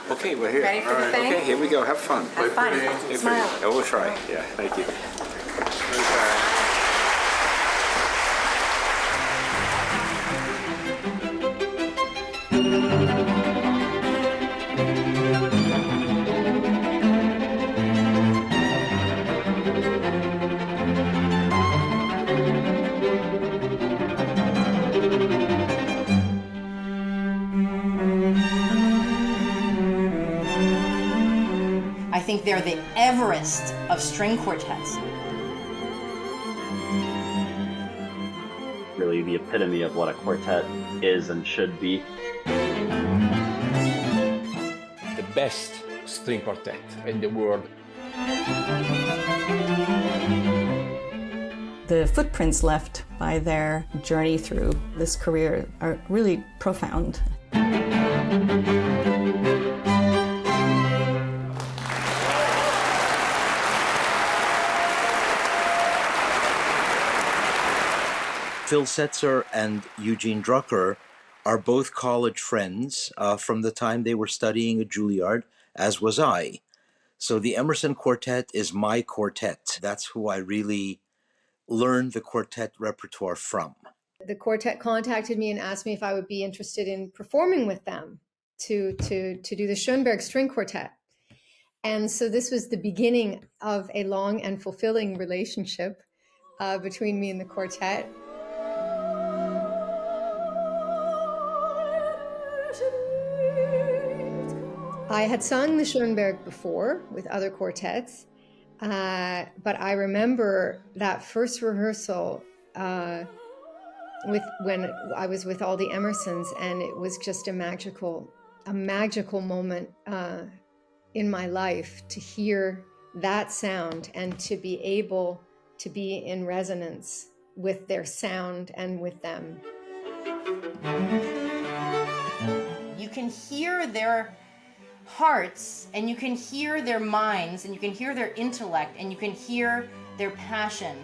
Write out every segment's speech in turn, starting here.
Okay, we're here. Ready for the thing? Okay, here we go. Have fun. Have fun. Hey, Smile. I will try. Yeah, thank you. I think they're the Everest of string quartets. Really the epitome of what a quartet is and should be. The best string quartet in the world. The footprints left by their journey through this career are really profound. Phil Setzer and Eugene Drucker are both college friends from the time they were studying at Juilliard, as was I. So the Emerson Quartet is my quartet. That's who I really learned the quartet repertoire from. The quartet contacted me and asked me if I would be interested in performing with them to do the Schoenberg String Quartet. And so this was the beginning of a long and fulfilling relationship between me and the quartet. I had sung the Schoenberg before with other quartets, but I remember that first rehearsal when I was with all the Emersons, and it was just a magical moment in my life to hear that sound and to be able to be in resonance with their sound and with them. You can hear their hearts, and you can hear their minds, and you can hear their intellect, and you can hear their passion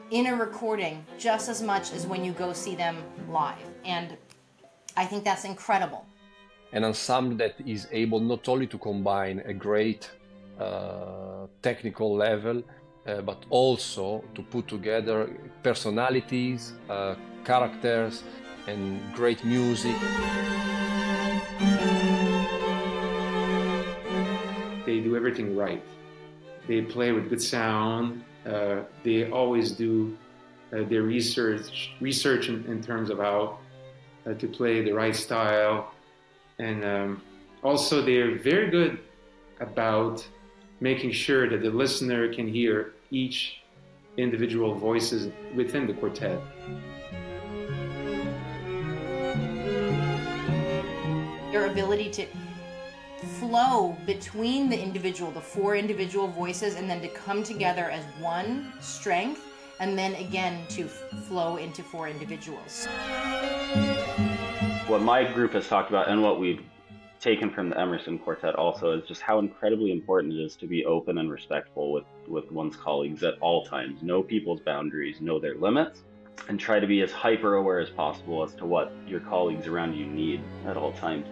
in a recording just as much as when you go see them live. And I think that's incredible. An ensemble that is able not only to combine a great technical level, but also to put together personalities, characters, and great music. They do everything right. They play with good sound. They always do their research in terms of how to play the right style. And also they're very good about making sure that the listener can hear each individual voices within the quartet. Your ability to flow between the four individual voices, and then to come together as one strength, and then again to flow into four individuals. What my group has talked about, and what we've taken from the Emerson Quartet also, is just how incredibly important it is to be open and respectful with one's colleagues at all times. Know people's boundaries, know their limits, and try to be as hyper aware as possible as to what your colleagues around you need at all times.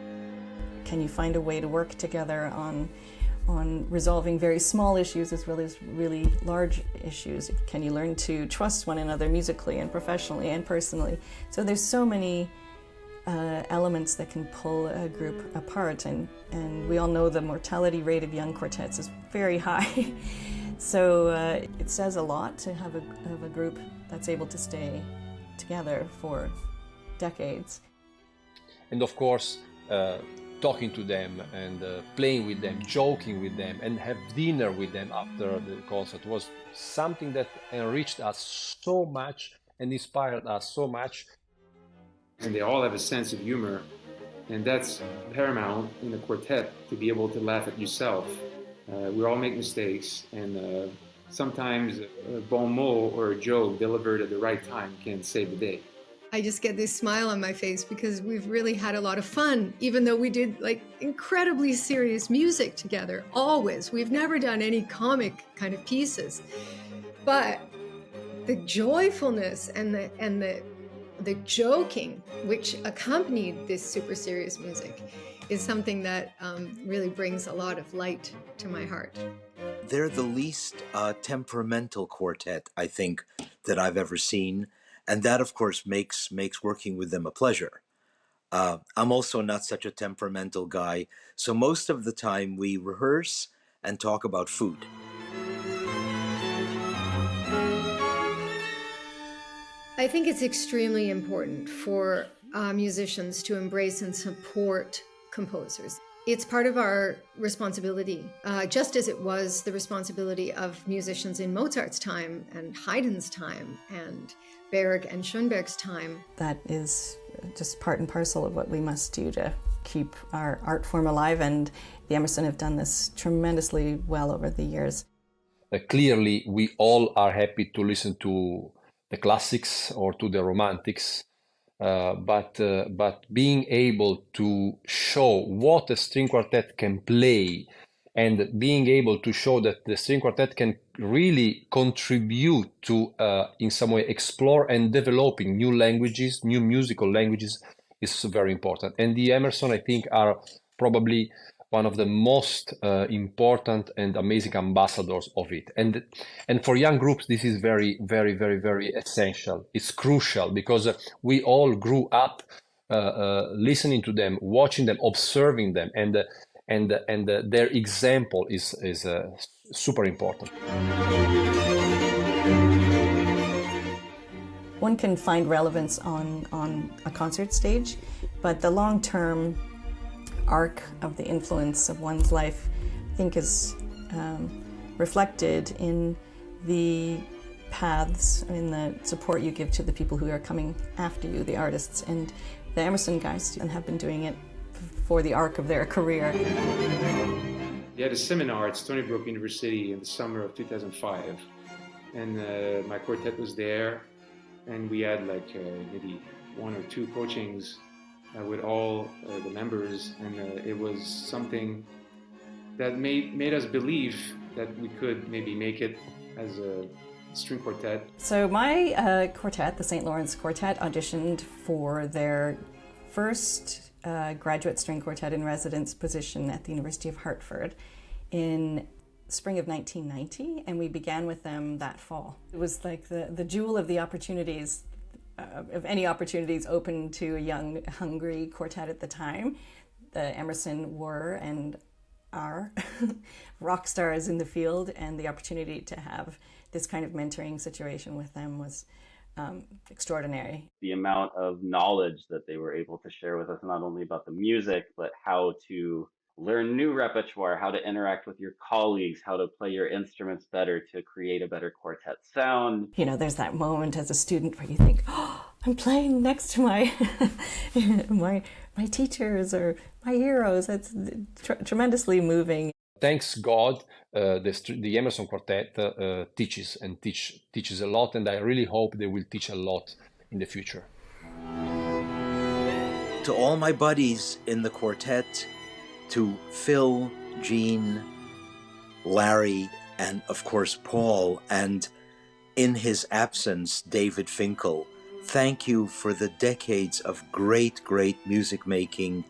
Can you find a way to work together on resolving very small issues as well as really large issues? Can you learn to trust one another musically and professionally and personally? So there's so many elements that can pull a group apart, and we all know the mortality rate of young quartets is very high. So it says a lot to have a group that's able to stay together for decades. And of course, talking to them and playing with them, joking with them, and have dinner with them after the concert was something that enriched us so much and inspired us so much. And they all have a sense of humor, and that's paramount in a quartet, to be able to laugh at yourself. We all make mistakes, and sometimes a bon mot or a joke delivered at the right time can save the day. I just get this smile on my face because we've really had a lot of fun, even though we did like incredibly serious music together, always. We've never done any comic kind of pieces. But the joyfulness and the joking which accompanied this super serious music is something that really brings a lot of light to my heart. They're the least temperamental quartet, I think, that I've ever seen. And that, of course, makes working with them a pleasure. I'm also not such a temperamental guy, so most of the time we rehearse and talk about food. I think it's extremely important for musicians to embrace and support composers. It's part of our responsibility, just as it was the responsibility of musicians in Mozart's time and Haydn's time and Berg and Schoenberg's time. That is just part and parcel of what we must do to keep our art form alive, and the Emerson have done this tremendously well over the years. Clearly, we all are happy to listen to the classics or to the romantics, but being able to show what a string quartet can play, and being able to show that the string quartet can really contribute to, in some way, explore and developing new languages, new musical languages, is very important. And the Emerson, I think, are probably one of the most important and amazing ambassadors of it. And for young groups, this is very, very, very, very essential. It's crucial because we all grew up listening to them, watching them, observing them, and their example is super important. One can find relevance on a concert stage, but the long-term arc of the influence of one's life, I think, is reflected in the paths, in the support you give to the people who are coming after you, the artists. And the Emerson guys have been doing it for the arc of their career. We had a seminar at Stony Brook University in the summer of 2005, and my quartet was there, and we had like maybe 1 or 2 coachings with all the members, and it was something that made us believe that we could maybe make it as a string quartet. So my quartet, the St. Lawrence Quartet, auditioned for their first graduate string quartet in residence position at the University of Hartford in spring of 1990, and we began with them that fall. It was like the jewel of the opportunities, of any opportunities open to a young, hungry quartet at the time. The Emerson were and are rock stars in the field, and the opportunity to have this kind of mentoring situation with them was extraordinary. The amount of knowledge that they were able to share with us, not only about the music, but how to learn new repertoire, how to interact with your colleagues, how to play your instruments better to create a better quartet sound. You know, there's that moment as a student where you think, oh, I'm playing next to my my teachers or my heroes. It's tremendously moving. Thanks God, the Emerson Quartet teaches a lot, and I really hope they will teach a lot in the future. To all my buddies in the quartet, to Phil, Gene, Larry, and of course Paul, and in his absence, David Finkel, thank you for the decades of great, great music making.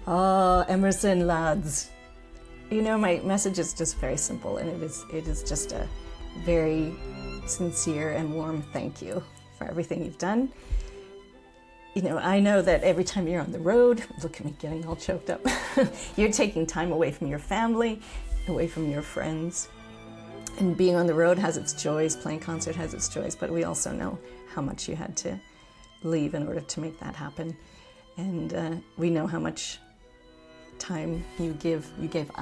Oh, Emerson lads. You know, my message is just very simple, and it is just a very sincere and warm thank you for everything you've done. You know, I know that every time you're on the road, look at me getting all choked up, you're taking time away from your family, away from your friends. And being on the road has its joys, playing concert has its joys, but we also know how much you had to leave in order to make that happen. And we know how much time you gave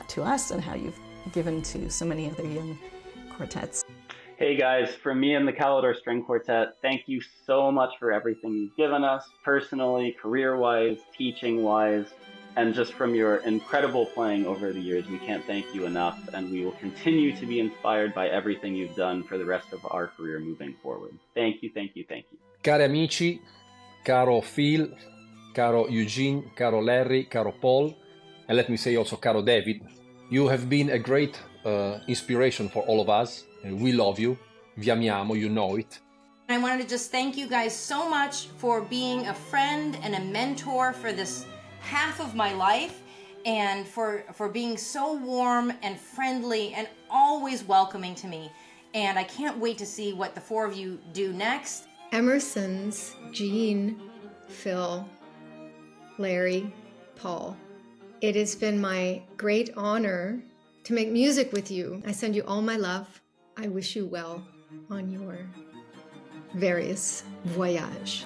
to us and how you've given to so many other young quartets. Hey guys, from me and the Calidor String Quartet, thank you so much for everything you've given us, personally, career-wise, teaching-wise, and just from your incredible playing over the years. We can't thank you enough, and we will continue to be inspired by everything you've done for the rest of our career moving forward. Thank you, thank you, thank you. Cari amici, caro Phil, caro Eugene, caro Larry, caro Paul, and let me say also caro David, you have been a great inspiration for all of us, and we love you. Vi amiamo, you know it. I wanted to just thank you guys so much for being a friend and a mentor for this half of my life, and for being so warm and friendly and always welcoming to me. And I can't wait to see what the four of you do next. Emerson's Gene, Phil, Larry, Paul. It has been my great honor to make music with you. I send you all my love. I wish you well on your various voyages.